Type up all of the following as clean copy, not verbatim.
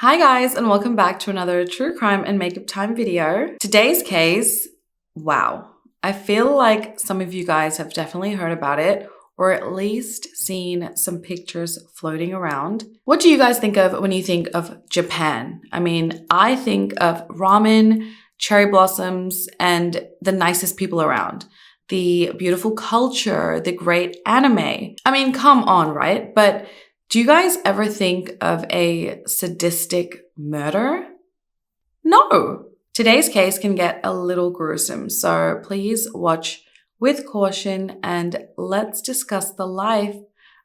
Hi guys, and welcome back to another true crime and makeup time video. Today's case, wow. I feel like some of you guys have definitely heard about it or at least seen some pictures floating around. What do you guys think of when you think of Japan? I mean, I think of ramen, cherry blossoms, and the nicest people around. The beautiful culture, the great anime. I mean, come on, right? But do you guys ever think of a sadistic murder? No. Today's case can get a little gruesome, so please watch with caution and let's discuss the life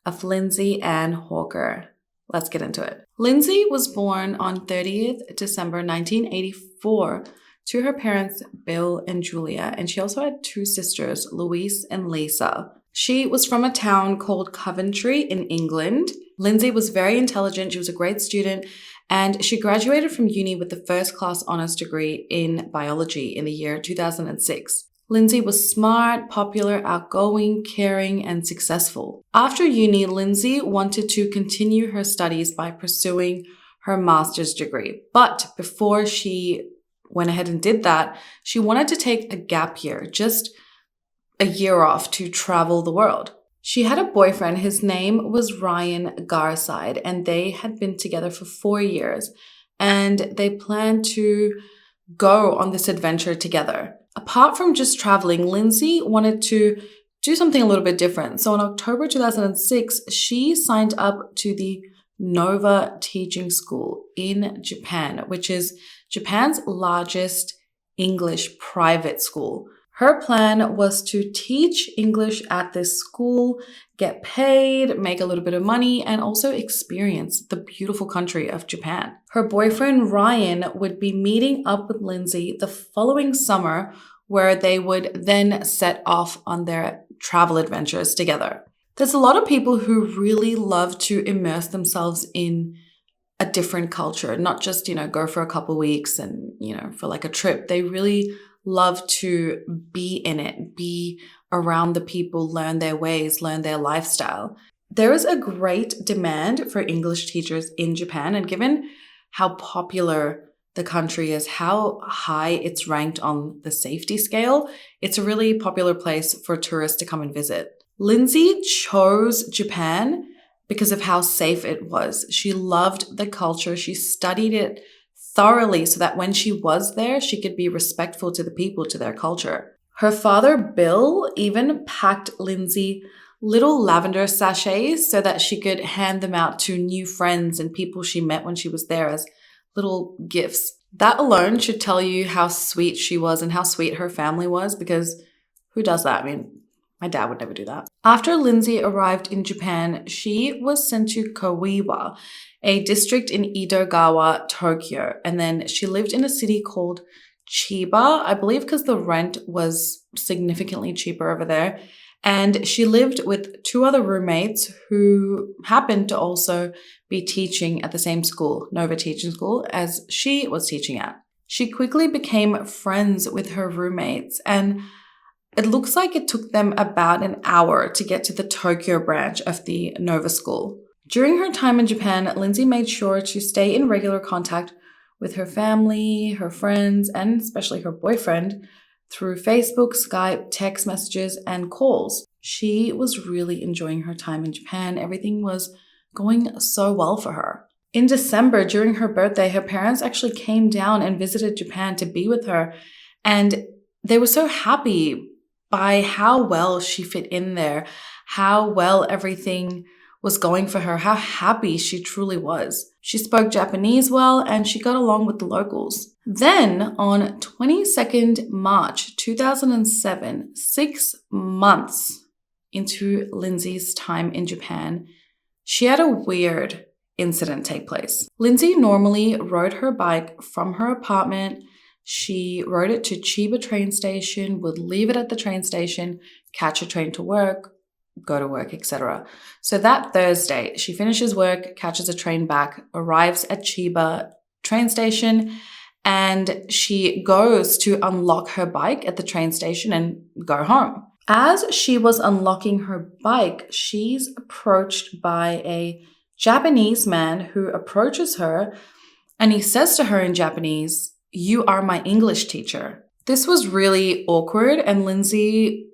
of Lindsay Ann Hawker. Let's get into it. Lindsay was born on 30th December 1984 to her parents Bill and Julia, and she also had two sisters, Louise and Lisa. She was from a town called Coventry in England. Lindsay was very intelligent. She was a great student, and she graduated from uni with the first class honors degree in biology in the year 2006. Lindsay was smart, popular, outgoing, caring, and successful. After uni, Lindsay wanted to continue her studies by pursuing her master's degree. But before she went ahead and did that, she wanted to take a gap year, just a year off to travel the world. She had a boyfriend. His name was Ryan Garside, and they had been together for 4 years, and they planned to go on this adventure together. Apart from just traveling, Lindsay wanted to do something a little bit different. So in October 2006, she signed up to the Nova Teaching School in Japan, which is Japan's largest English private school. Her plan was to teach English at this school, get paid, make a little bit of money, and also experience the beautiful country of Japan. Her boyfriend Ryan would be meeting up with Lindsay the following summer, where they would then set off on their travel adventures together. There's a lot of people who really love to immerse themselves in a different culture, not just, go for a couple weeks and, for like a trip. They really love to be in it, be around the people, learn their ways, learn their lifestyle. There is a great demand for English teachers in Japan, and given how popular the country is, how high it's ranked on the safety scale, it's a really popular place for tourists to come and visit. Lindsay chose Japan because of how safe it was. She loved the culture. She studied it thoroughly so that when she was there, she could be respectful to the people, to their culture. Her father, Bill, even packed Lindsay little lavender sachets so that she could hand them out to new friends and people she met when she was there as little gifts. That alone should tell you how sweet she was and how sweet her family was, because who does that? I mean, my dad would never do that. After Lindsay arrived in Japan, she was sent to Koiwa, a district in Edogawa, Tokyo. And then she lived in a city called Chiba, I believe because the rent was significantly cheaper over there. And she lived with two other roommates who happened to also be teaching at the same school, Nova Teaching School, as she was teaching at. She quickly became friends with her roommates, and it looks like it took them about an hour to get to the Tokyo branch of the Nova School. During her time in Japan, Lindsay made sure to stay in regular contact with her family, her friends, and especially her boyfriend through Facebook, Skype, text messages, and calls. She was really enjoying her time in Japan. Everything was going so well for her. In December, during her birthday, her parents actually came down and visited Japan to be with her, and they were so happy by how well she fit in there, how well everything was going for her, how happy she truly was. She spoke Japanese well, and she got along with the locals. Then, on 22nd March 2007, 6 months into Lindsay's time in Japan, she had a weird incident take place. Lindsay normally rode her bike from her apartment. She rode it to Chiba train station, would leave it at the train station, catch a train to work, go to work, etc. So that Thursday, she finishes work, catches a train back, arrives at Chiba train station, and she goes to unlock her bike at the train station and go home. As she was unlocking her bike, she's approached by a Japanese man who approaches her And he says to her in Japanese, "You are my English teacher." This was really awkward, and Lindsay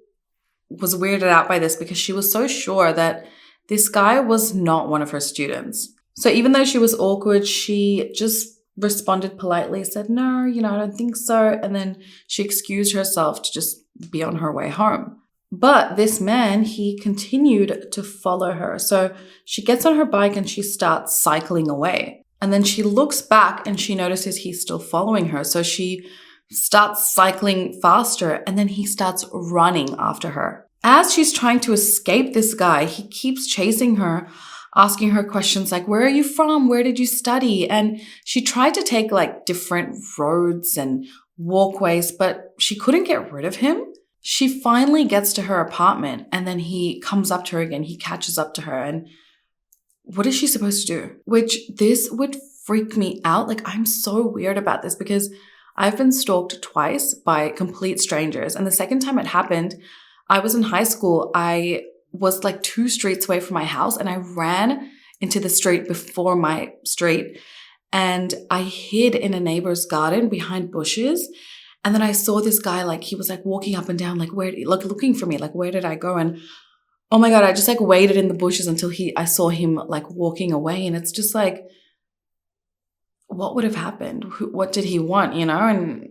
was weirded out by this because she was so sure that this guy was not one of her students. So even though she was awkward, she just responded politely, said, "No, I don't think so." And then she excused herself to just be on her way home. But this man, he continued to follow her. So she gets on her bike and she starts cycling away. And then she looks back and she notices he's still following her. So she starts cycling faster and then he starts running after her. As she's trying to escape this guy, he keeps chasing her, asking her questions like, "Where are you from? Where did you study?" And she tried to take like different roads and walkways, but she couldn't get rid of him. She finally gets to her apartment and then he comes up to her again. He catches up to her and what is she supposed to do? Which this would freak me out. Like, I'm so weird about this because I've been stalked twice by complete strangers. And the second time it happened, I was in high school. I was like 2 streets away from my house and I ran into the street before my street and I hid in a neighbor's garden behind bushes. And then I saw this guy, like he was like walking up and down, like looking for me, like where did I go? And oh my God, I just like waited in the bushes until I saw him like walking away. And it's just like, what would have happened? What did he want, And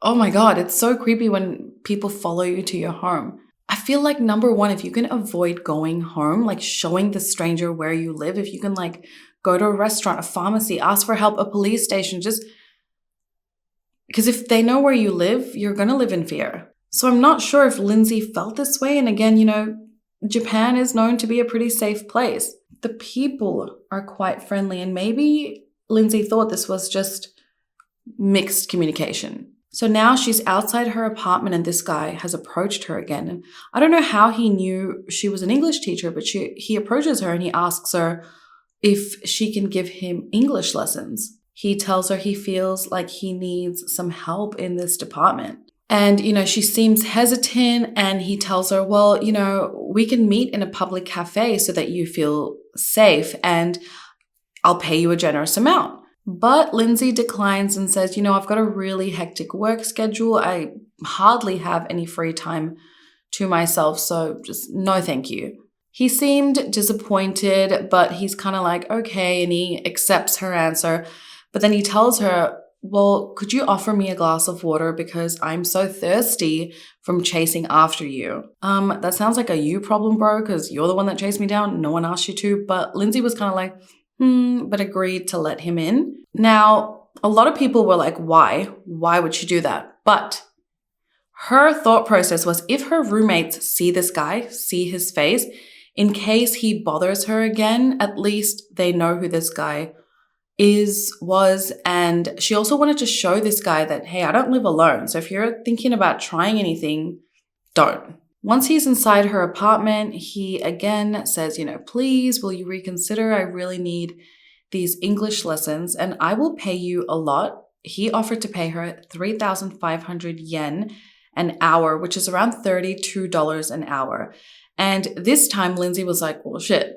oh my God, it's so creepy when people follow you to your home. I feel like number one, if you can avoid going home, like showing the stranger where you live, if you can like go to a restaurant, a pharmacy, ask for help, a police station, just because if they know where you live, you're going to live in fear. So I'm not sure if Lindsay felt this way. And again, Japan is known to be a pretty safe place. The people are quite friendly and maybe Lindsay thought this was just mixed communication. So now she's outside her apartment and this guy has approached her again. And I don't know how he knew she was an English teacher, but he approaches her and he asks her if she can give him English lessons. He tells her he feels like he needs some help in this department. And, she seems hesitant and he tells her, well, we can meet in a public cafe so that you feel safe and I'll pay you a generous amount. But Lindsay declines and says, I've got a really hectic work schedule. I hardly have any free time to myself, so just no thank you. He seemed disappointed, but he's kind of like, okay, and he accepts her answer. But then he tells her, well, could you offer me a glass of water because I'm so thirsty from chasing after you? That sounds like a you problem, bro, because you're the one that chased me down. No one asked you to. But Lindsay was kind of like, but agreed to let him in. Now, a lot of people were like, why? Why would she do that? But her thought process was if her roommates see this guy, see his face, in case he bothers her again, at least they know who this guy was. And she also wanted to show this guy that, hey, I don't live alone. So if you're thinking about trying anything, don't. Once he's inside her apartment, he again says, please, will you reconsider? I really need these English lessons and I will pay you a lot. He offered to pay her 3,500 yen an hour, which is around $32 an hour. And this time Lindsay was like, well, shit,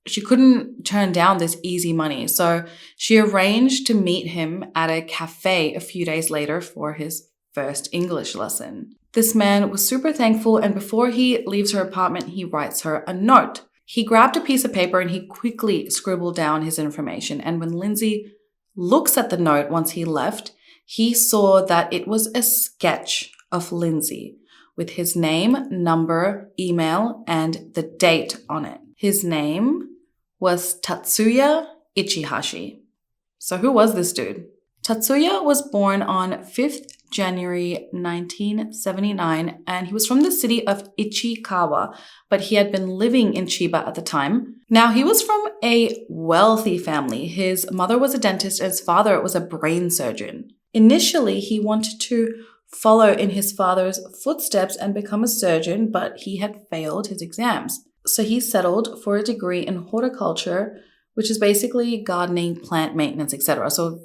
she couldn't turn down this easy money. So she arranged to meet him at a cafe a few days later for his first English lesson. This man was super thankful, and before he leaves her apartment, he writes her a note. He grabbed a piece of paper and he quickly scribbled down his information. And when Lindsay looks at the note once he left, he saw that it was a sketch of Lindsay with his name, number, email, and the date on it. His name was Tatsuya Ichihashi. So who was this dude? Tatsuya was born on 5th January 1979, and he was from the city of Ichikawa, but he had been living in Chiba at the time. Now, he was from a wealthy family. His mother was a dentist and his father was a brain surgeon. Initially, he wanted to follow in his father's footsteps and become a surgeon, but he had failed his exams. So he settled for a degree in horticulture, which is basically gardening, plant maintenance, etc. So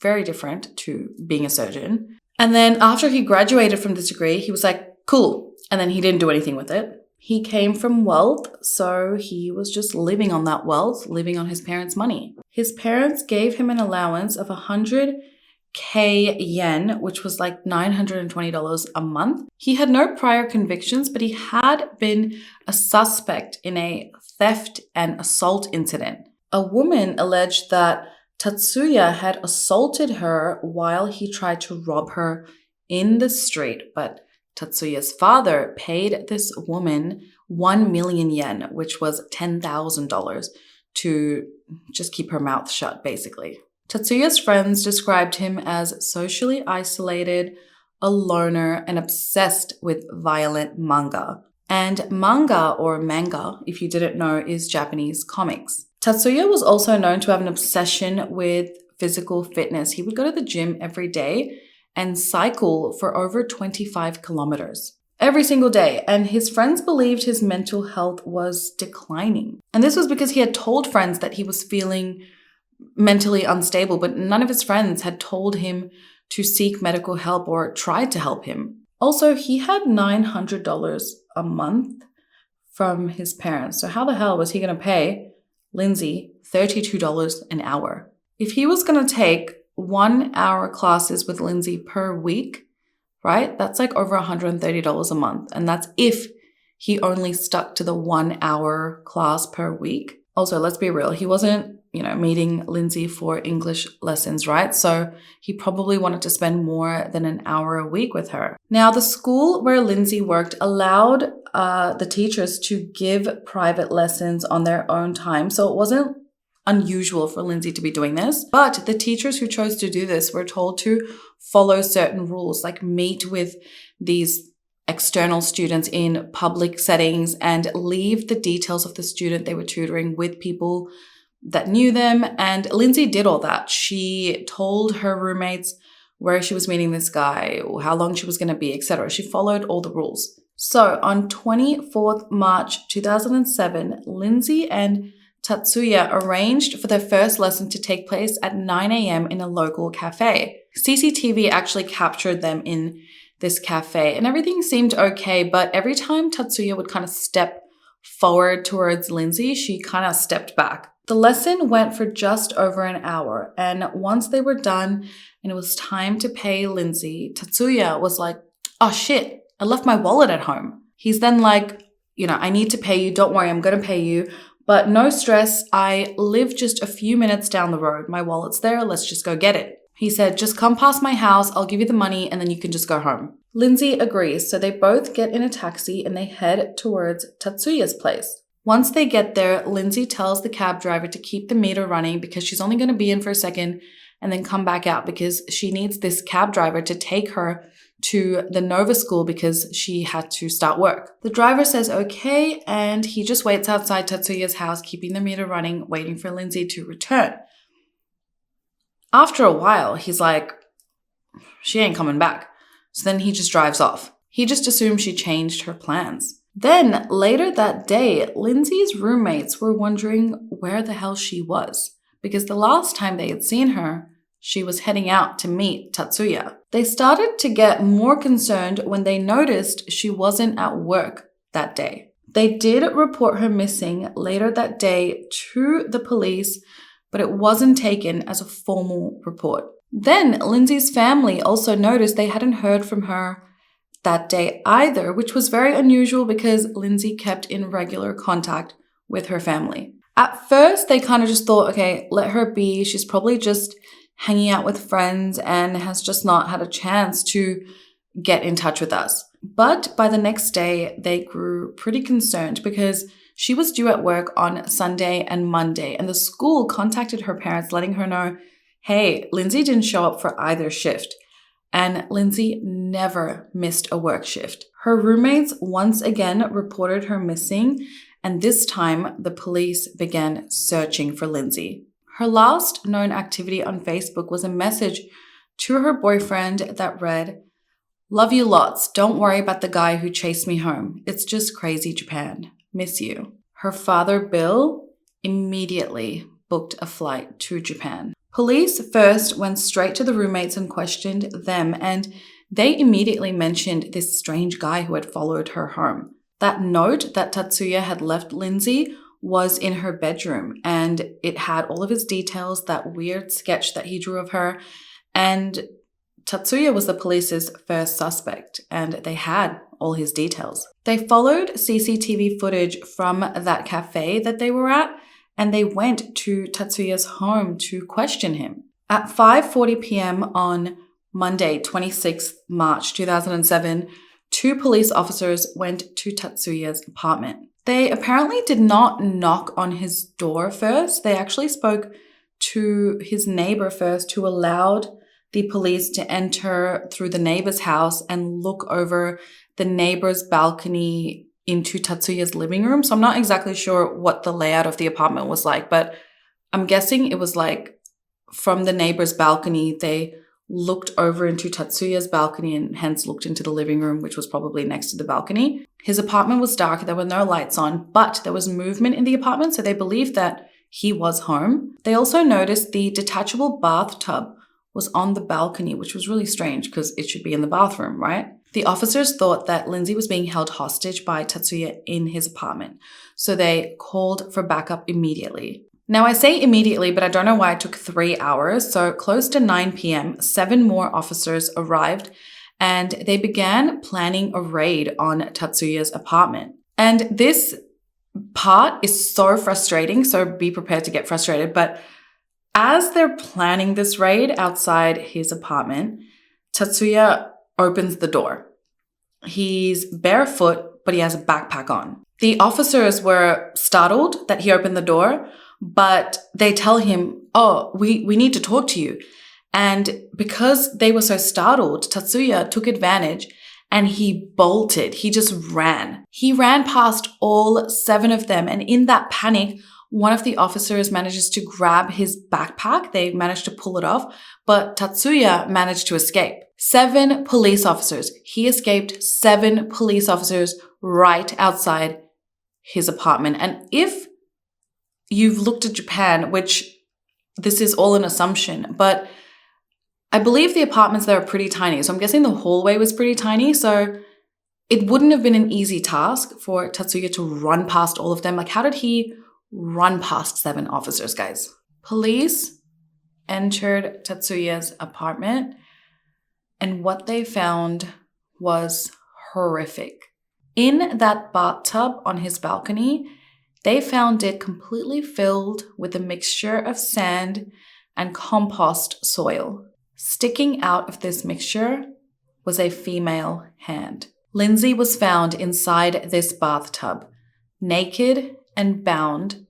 very different to being a surgeon. And then after he graduated from this degree, he was like, cool. And then he didn't do anything with it. He came from wealth, so he was just living on that wealth, living on his parents' money. His parents gave him an allowance of 100K yen, which was like $920 a month. He had no prior convictions, but he had been a suspect in a theft and assault incident. A woman alleged that Tatsuya had assaulted her while he tried to rob her in the street, but Tatsuya's father paid this woman 1 million yen, which was $10,000, to just keep her mouth shut, basically. Tatsuya's friends described him as socially isolated, a loner, and obsessed with violent manga. And manga, or manga, if you didn't know, is Japanese comics. Tatsuya was also known to have an obsession with physical fitness. He would go to the gym every day and cycle for over 25 kilometers every single day. And his friends believed his mental health was declining. And this was because he had told friends that he was feeling mentally unstable, but none of his friends had told him to seek medical help or tried to help him. Also, he had $900 a month from his parents. So how the hell was he going to pay Lindsay $32 an hour? If he was going to take 1 hour classes with Lindsay per week, right? That's like over $130 a month. And that's if he only stuck to the 1 hour class per week. Also, let's be real. He wasn't, meeting Lindsay for English lessons, right? So he probably wanted to spend more than an hour a week with her. Now, the school where Lindsay worked allowed the teachers to give private lessons on their own time. So it wasn't unusual for Lindsay to be doing this, but the teachers who chose to do this were told to follow certain rules, like meet with these external students in public settings and leave the details of the student they were tutoring with people that knew them. And Lindsay did all that. She told her roommates where she was meeting this guy, or how long she was going to be, etc. She followed all the rules. So on 24th March 2007, Lindsay and Tatsuya arranged for their first lesson to take place at 9 a.m. in a local cafe. CCTV actually captured them in this cafe and everything seemed okay, but every time Tatsuya would kind of step forward towards Lindsay, she kind of stepped back. The lesson went for just over an hour, and once they were done and it was time to pay Lindsay, Tatsuya was like, "Oh shit, I left my wallet at home." He's then like, "I need to pay you. Don't worry, I'm going to pay you. But no stress, I live just a few minutes down the road. My wallet's there, let's just go get it." He said, "Just come past my house, I'll give you the money, and then you can just go home." Lindsay agrees, so they both get in a taxi and they head towards Tatsuya's place. Once they get there, Lindsay tells the cab driver to keep the meter running because she's only going to be in for a second and then come back out because she needs this cab driver to take her to the Nova school because she had to start work. The driver says okay, and he just waits outside Tatsuya's house, keeping the meter running, waiting for Lindsay to return. After a while, he's like, she ain't coming back. So then he just drives off. He just assumed she changed her plans. Then later that day, Lindsay's roommates were wondering where the hell she was because the last time they had seen her, she was heading out to meet Tatsuya. They started to get more concerned when they noticed she wasn't at work that day. They did report her missing later that day to the police, but it wasn't taken as a formal report. Then Lindsay's family also noticed they hadn't heard from her that day either, which was very unusual because Lindsay kept in regular contact with her family. At first, they kind of just thought, okay, let her be. She's probably just hanging out with friends and has just not had a chance to get in touch with us. But by the next day, they grew pretty concerned because she was due at work on Sunday and Monday, and the school contacted her parents letting her know, hey, Lindsay didn't show up for either shift. And Lindsay never missed a work shift. Her roommates once again reported her missing, and this time the police began searching for Lindsay. Her last known activity on Facebook was a message to her boyfriend that read, "Love you lots. Don't worry about the guy who chased me home. It's just crazy Japan. Miss you." Her father, Bill, immediately booked a flight to Japan. Police first went straight to the roommates and questioned them, and they immediately mentioned this strange guy who had followed her home. That note that Tatsuya had left Lindsay was in her bedroom, and it had all of his details, that weird sketch that he drew of her. And Tatsuya was the police's first suspect, and they had all his details. They followed CCTV footage from that cafe that they were at, and they went to Tatsuya's home to question him. At 5:40 p.m. on Monday, 26th March 2007, 2 police officers went to Tatsuya's apartment. They apparently did not knock on his door first. They actually spoke to his neighbor first, who allowed the police to enter through the neighbor's house and look over the neighbor's balcony into Tatsuya's living room. So I'm not exactly sure what the layout of the apartment was like, but I'm guessing it was like from the neighbor's balcony, they looked over into Tatsuya's balcony and hence looked into the living room, which was probably next to the balcony. His apartment was dark. There were no lights on, but there was movement in the apartment, so they believed that he was home. They also noticed the detachable bathtub was on the balcony, which was really strange because it should be in the bathroom, right? The officers thought that Lindsay was being held hostage by Tatsuya in his apartment, so they called for backup immediately. Now, I say immediately, but I don't know why it took 3 hours. So close to 9 p.m., 7 more officers arrived and they began planning a raid on Tatsuya's apartment. And this part is so frustrating, so be prepared to get frustrated. But as they're planning this raid outside his apartment, Tatsuya opens the door. He's barefoot, but he has a backpack on. The officers were startled that he opened the door, but they tell him, oh, we need to talk to you. And because they were so startled, Tatsuya took advantage and he bolted. He just ran. He ran past all 7 of them. And in that panic, one of the officers manages to grab his backpack. They managed to pull it off, but Tatsuya managed to escape. 7 police officers. He escaped 7 police officers right outside his apartment. And if you've looked at Japan, which this is all an assumption, but I believe the apartments there are pretty tiny. So I'm guessing the hallway was pretty tiny. So it wouldn't have been an easy task for Tatsuya to run past all of them. Like, how did he run past 7 officers, guys? Police entered Tatsuya's apartment, and what they found was horrific. In that bathtub on his balcony, they found it completely filled with a mixture of sand and compost soil. Sticking out of this mixture was a female hand. Lindsay was found inside this bathtub, naked and bound,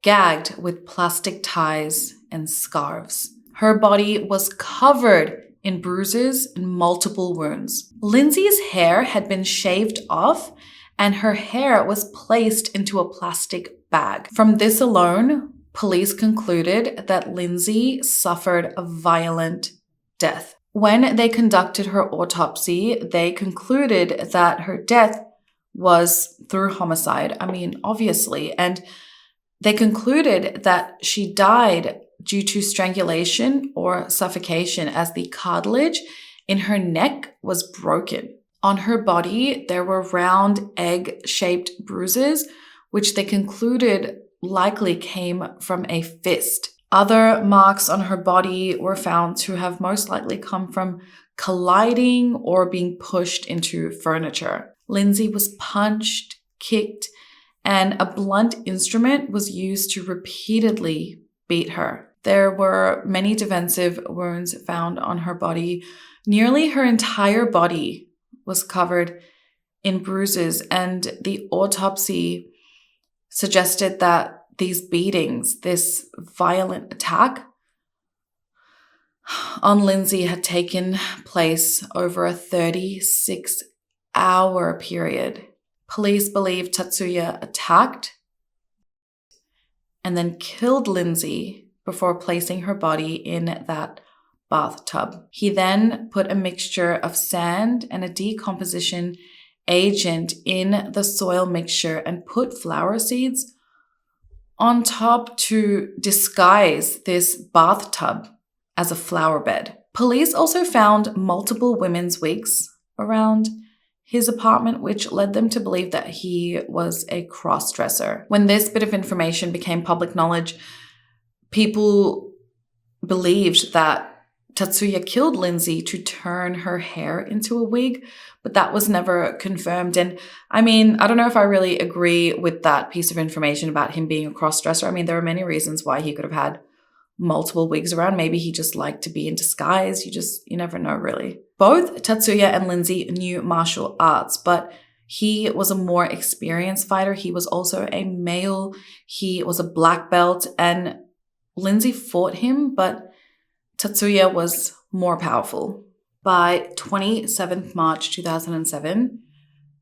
gagged with plastic ties and scarves. Her body was covered in bruises and multiple wounds. Lindsay's hair had been shaved off and her hair was placed into a plastic bag. From this alone, police concluded that Lindsay suffered a violent death. When they conducted her autopsy, they concluded that her death was through homicide. I mean, obviously. And they concluded that she died due to strangulation or suffocation, as the cartilage in her neck was broken. On her body, there were round egg-shaped bruises, which they concluded likely came from a fist. Other marks on her body were found to have most likely come from colliding or being pushed into furniture. Lindsay was punched, kicked, and a blunt instrument was used to repeatedly beat her. There were many defensive wounds found on her body. Nearly her entire body was covered in bruises, and the autopsy suggested that these beatings, this violent attack on Lindsay had taken place over a 36-hour period. Police believe Tatsuya attacked and then killed Lindsay before placing her body in that bathtub. He then put a mixture of sand and a decomposition agent in the soil mixture and put flower seeds on top to disguise this bathtub as a flower bed. Police also found multiple women's wigs around his apartment, which led them to believe that he was a cross-dresser. When this bit of information became public knowledge, people believed that Tatsuya killed Lindsay to turn her hair into a wig, but that was never confirmed. And I mean, I don't know if I really agree with that piece of information about him being a cross-dresser. I mean, there are many reasons why he could have had multiple wigs around. Maybe he just liked to be in disguise. You never know, really. Both Tatsuya and Lindsay knew martial arts, but he was a more experienced fighter. He was also a male. He was a black belt, and Lindsay fought him, but Tatsuya was more powerful. By 27th March 2007,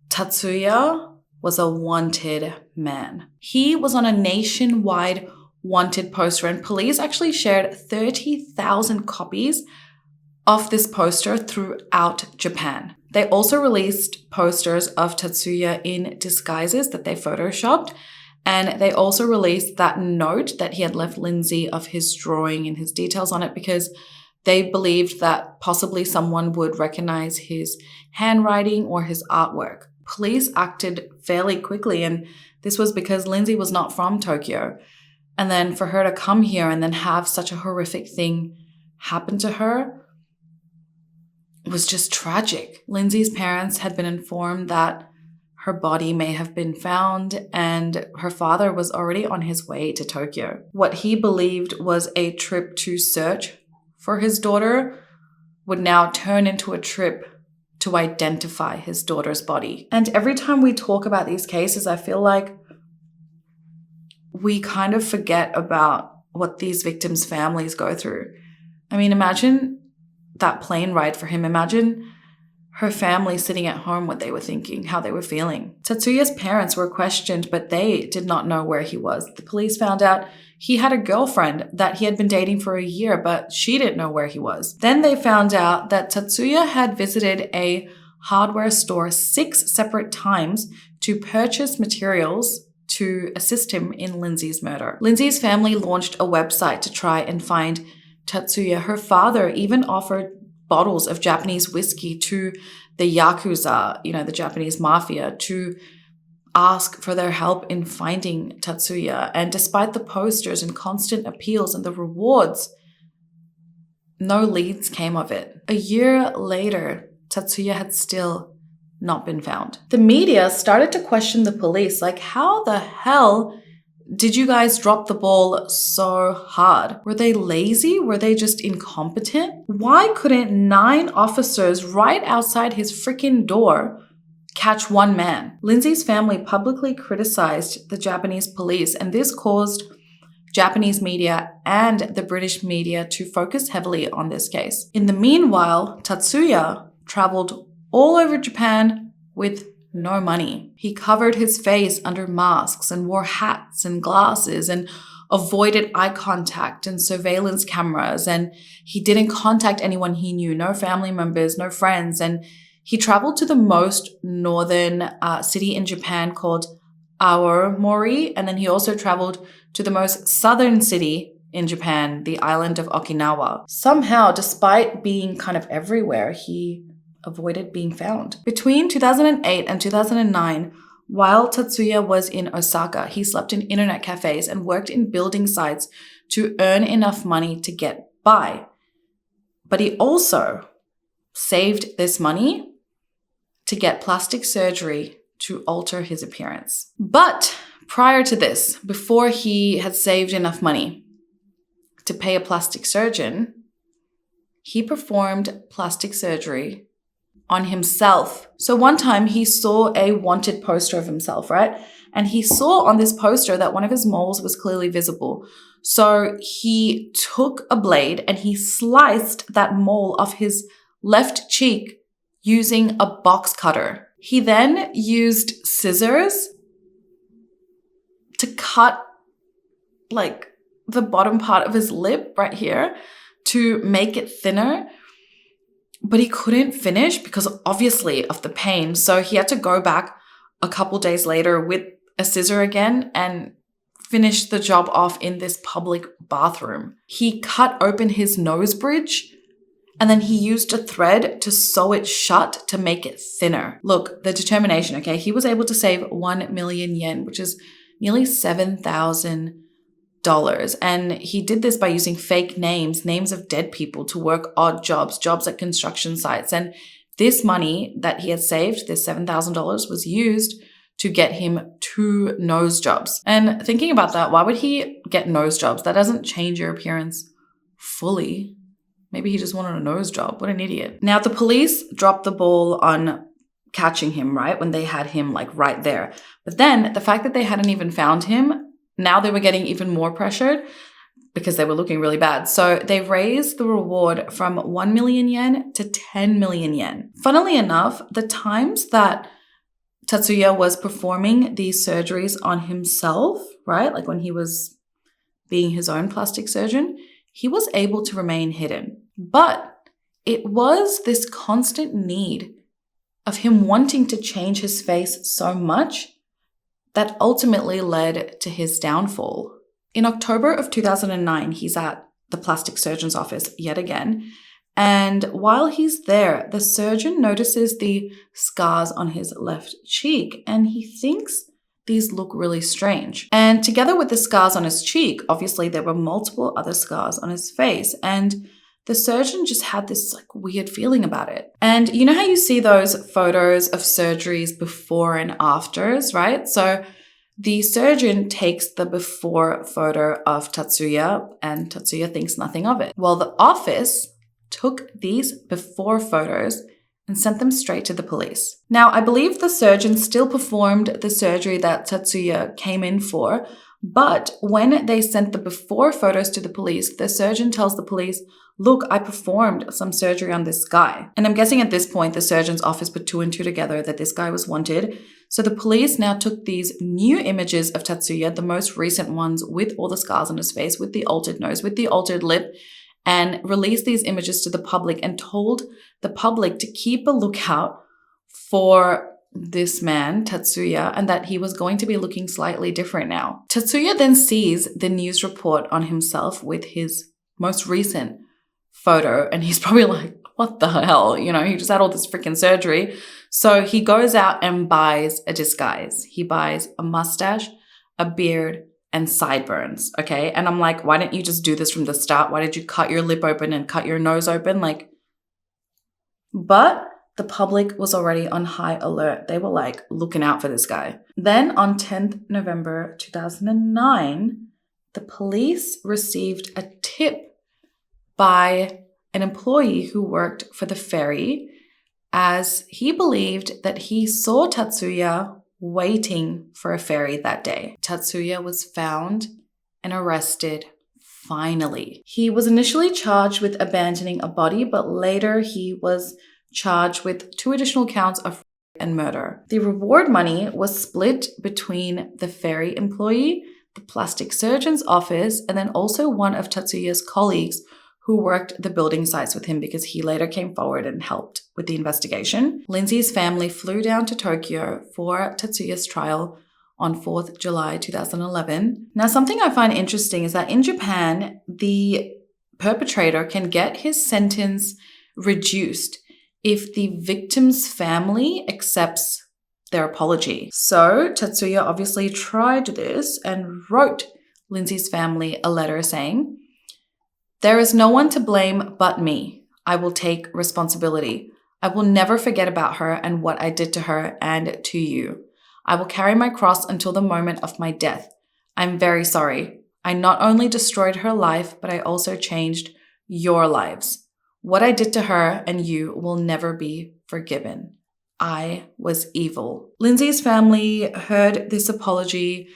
Tatsuya was a wanted man. He was on a nationwide wanted poster, and police actually shared 30,000 copies of this poster throughout Japan. They also released posters of Tatsuya in disguises that they photoshopped, and they also released that note that he had left Lindsay of his drawing and his details on it because they believed that possibly someone would recognize his handwriting or his artwork. Police acted fairly quickly, and this was because Lindsay was not from Tokyo. And then for her to come here and then have such a horrific thing happen to her was just tragic. Lindsay's parents had been informed that her body may have been found, and her father was already on his way to Tokyo. What he believed was a trip to search for his daughter would now turn into a trip to identify his daughter's body. And every time we talk about these cases, I feel like we kind of forget about what these victims' families go through. I mean, imagine that plane ride for him. Imagine her family sitting at home, what they were thinking, how they were feeling. Tatsuya's parents were questioned, but they did not know where he was. The police found out he had a girlfriend that he had been dating for a year, but she didn't know where he was. Then they found out that Tatsuya had visited a hardware store 6 separate times to purchase materials to assist him in Lindsay's murder. Lindsay's family launched a website to try and find Tatsuya. Her father even offered bottles of Japanese whiskey to the Yakuza, the Japanese mafia, to ask for their help in finding Tatsuya. And despite the posters and constant appeals and the rewards, no leads came of it. A year later, Tatsuya had still not been found. The media started to question the police, like, how the hell did you guys drop the ball so hard? Were they lazy? Were they just incompetent? Why couldn't 9 officers right outside his freaking door catch one man? Lindsay's family publicly criticized the Japanese police, and this caused Japanese media and the British media to focus heavily on this case. In the meanwhile, Tatsuya traveled all over Japan with no money. He covered his face under masks and wore hats and glasses and avoided eye contact and surveillance cameras, and he didn't contact anyone he knew, no family members, no friends, and he traveled to the most northern city in Japan called Aomori, and then he also traveled to the most southern city in Japan, the island of Okinawa. Somehow, despite being kind of everywhere, he avoided being found. Between 2008 and 2009, while Tatsuya was in Osaka, he slept in internet cafes and worked in building sites to earn enough money to get by. But he also saved this money to get plastic surgery to alter his appearance. But prior to this, before he had saved enough money to pay a plastic surgeon, he performed plastic surgery on himself. So one time he saw a wanted poster of himself, right? And he saw on this poster that one of his moles was clearly visible. So he took a blade and he sliced that mole off his left cheek using a box cutter. He then used scissors to cut like the bottom part of his lip right here to make it thinner. But he couldn't finish because obviously of the pain. So he had to go back a couple days later with a scissor again and finish the job off in this public bathroom. He cut open his nose bridge And then he used a thread to sew it shut to make it thinner. Look, the determination, okay? He was able to save 1 million yen, which is nearly $7,000. And he did this by using fake names of dead people to work odd jobs at construction sites. And this money that he had saved, this $7,000, was used to get him 2 nose jobs. And thinking about that, why would he get nose jobs? That doesn't change your appearance fully. Maybe he just wanted a nose job. What an idiot. Now, the police dropped the ball on catching him, right? When they had him like right there. But then the fact that they hadn't even found him, now they were getting even more pressured because they were looking really bad. So they raised the reward from 1 million yen to 10 million yen. Funnily enough, the times that Tatsuya was performing these surgeries on himself, right? Like when he was being his own plastic surgeon, he was able to remain hidden. But it was this constant need of him wanting to change his face so much that ultimately led to his downfall. In October of 2009, he's at the plastic surgeon's office yet again. And while he's there, the surgeon notices the scars on his left cheek and he thinks these look really strange. And together with the scars on his cheek, obviously there were multiple other scars on his face. And the surgeon just had this like weird feeling about it. And you know how you see those photos of surgeries before and afters, right? So the surgeon takes the before photo of Tatsuya and Tatsuya thinks nothing of it. Well, the office took these before photos and sent them straight to the police. Now, I believe the surgeon still performed the surgery that Tatsuya came in for, but when they sent the before photos to the police, the surgeon tells the police, look, I performed some surgery on this guy. And I'm guessing at this point, the surgeon's office put 2 and 2 together that this guy was wanted. So the police now took these new images of Tatsuya, the most recent ones with all the scars on his face, with the altered nose, with the altered lip, and released these images to the public and told the public to keep a lookout for this man, Tatsuya, and that he was going to be looking slightly different now. Tatsuya then sees the news report on himself with his most recent photo, and he's probably like, what the hell? You know, he just had all this freaking surgery. So he goes out and buys a disguise. He buys a mustache, a beard, and sideburns, okay? And I'm like, why didn't you just do this from the start? Why did you cut your lip open and cut your nose open? But the public was already on high alert. They were like looking out for this guy. Then on 10th November 2009, the police received a tip by an employee who worked for the ferry, as he believed that he saw Tatsuya waiting for a ferry that day. Tatsuya was found and arrested finally. He was initially charged with abandoning a body, but later he was charged with 2 additional counts of rape and murder. The reward money was split between the ferry employee, the plastic surgeon's office, and then also one of Tatsuya's colleagues who worked the building sites with him because he later came forward and helped with the investigation. Lindsay's family flew down to Tokyo for Tatsuya's trial on 4th July 2011. Now, something I find interesting is that in Japan, the perpetrator can get his sentence reduced if the victim's family accepts their apology. So Tatsuya obviously tried this and wrote Lindsay's family a letter saying, "There is no one to blame but me. I will take responsibility. I will never forget about her and what I did to her and to you. I will carry my cross until the moment of my death. I'm very sorry. I not only destroyed her life, but I also changed your lives. What I did to her and you will never be forgiven. I was evil." Lindsay's family heard this apology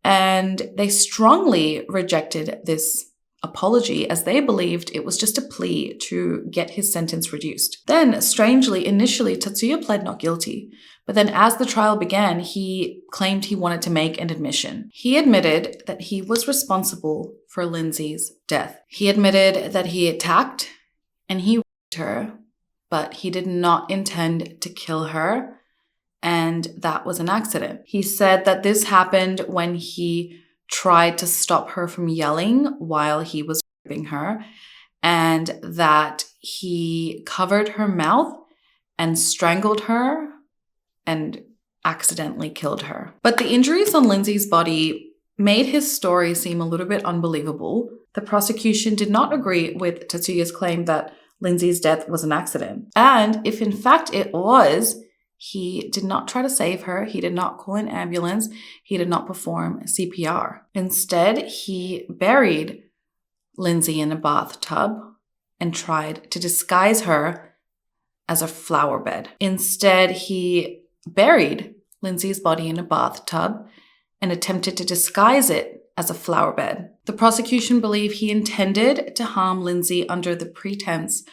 and they strongly rejected this apology as they believed it was just a plea to get his sentence reduced. Then, strangely, initially Tatsuya pled not guilty, but then as the trial began, he claimed he wanted to make an admission. He admitted that he was responsible for Lindsay's death. He admitted that he attacked and he raped her, but he did not intend to kill her, and that was an accident. He said that this happened when he tried to stop her from yelling while he was raping her, and that he covered her mouth and strangled her and accidentally killed her. But the injuries on Lindsay's body made his story seem a little bit unbelievable. The prosecution did not agree with Tatsuya's claim that Lindsay's death was an accident. And if in fact it was, he did not try to save her. He did not call an ambulance. He did not perform CPR. Instead, he buried Lindsay in a bathtub and tried to disguise her as a flower bed. Instead, he buried Lindsay's body in a bathtub and attempted to disguise it as a flower bed. The prosecution believe he intended to harm Lindsay under the pretense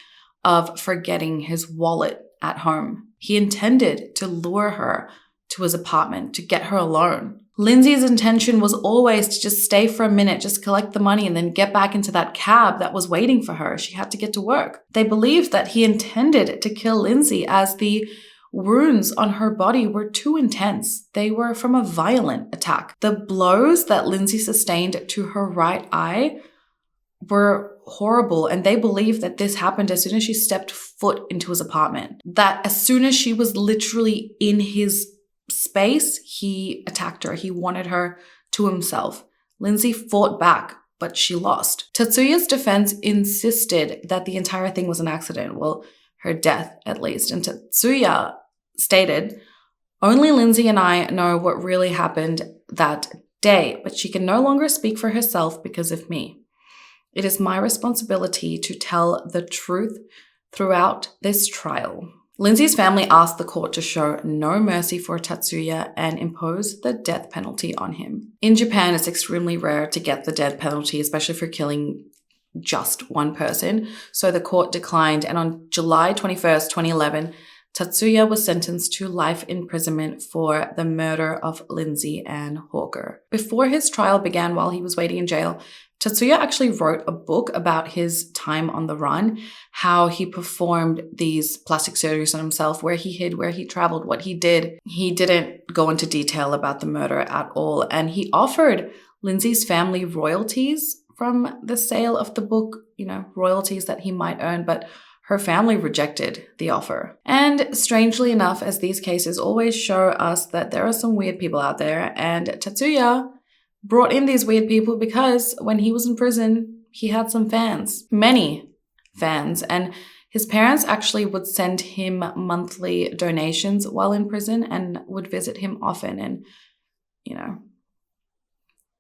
of forgetting his wallet at home. He intended to lure her to his apartment to get her alone. Lindsay's intention was always to just stay for a minute, just collect the money, and then get back into that cab that was waiting for her. She had to get to work. They believed that he intended to kill Lindsay as the wounds on her body were too intense. They were from a violent attack. The blows that Lindsay sustained to her right eye were horrible, and they believed that this happened as soon as she stepped foot into his apartment. That as soon as she was literally in his space, he attacked her. He wanted her to himself. Lindsay fought back, but she lost. Tatsuya's defense insisted that the entire thing was an accident. Well, her death, at least. And Tatsuya stated, "Only Lindsay and I know what really happened that day, but she can no longer speak for herself because of me. It is my responsibility to tell the truth throughout this trial." Lindsay's family asked the court to show no mercy for Tatsuya and impose the death penalty on him. In Japan, it's extremely rare to get the death penalty, especially for killing just one person. So the court declined, and on July 21st, 2011, Tatsuya was sentenced to life imprisonment for the murder of Lindsay Ann Hawker. Before his trial began, while he was waiting in jail, Tatsuya actually wrote a book about his time on the run, how he performed these plastic surgeries on himself, where he hid, where he traveled, what he did. He didn't go into detail about the murder at all, and he offered Lindsay's family royalties from the sale of the book, royalties that he might earn, but her family rejected the offer. And strangely enough, as these cases always show us that there are some weird people out there, and Tatsuya brought in these weird people because when he was in prison, he had some fans, many fans, and his parents actually would send him monthly donations while in prison and would visit him often. And,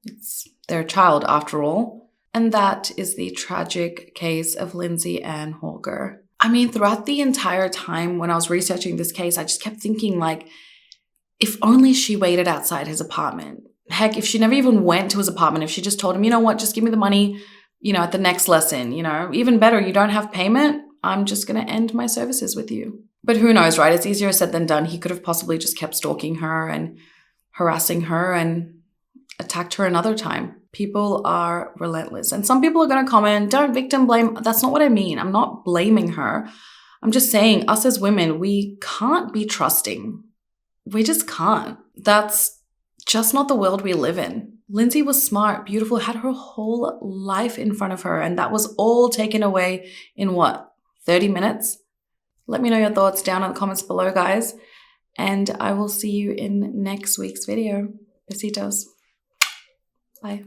it's their child after all. And that is the tragic case of Lindsay Ann Hawker. I mean, throughout the entire time when I was researching this case, I just kept thinking, if only she waited outside his apartment. Heck, if she never even went to his apartment, if she just told him, you know what, just give me the money, at the next lesson, even better, you don't have payment, I'm just going to end my services with you. But who knows, right? It's easier said than done. He could have possibly just kept stalking her and harassing her and attacked her another time. People are relentless. And some people are going to comment, don't victim blame. That's not what I mean. I'm not blaming her. I'm just saying, us as women, we can't be trusting. We just can't. That's just not the world we live in. Lindsay was smart, beautiful, had her whole life in front of her, and that was all taken away in 30 minutes? Let me know your thoughts down in the comments below, guys. And I will see you in next week's video. Besitos. Bye.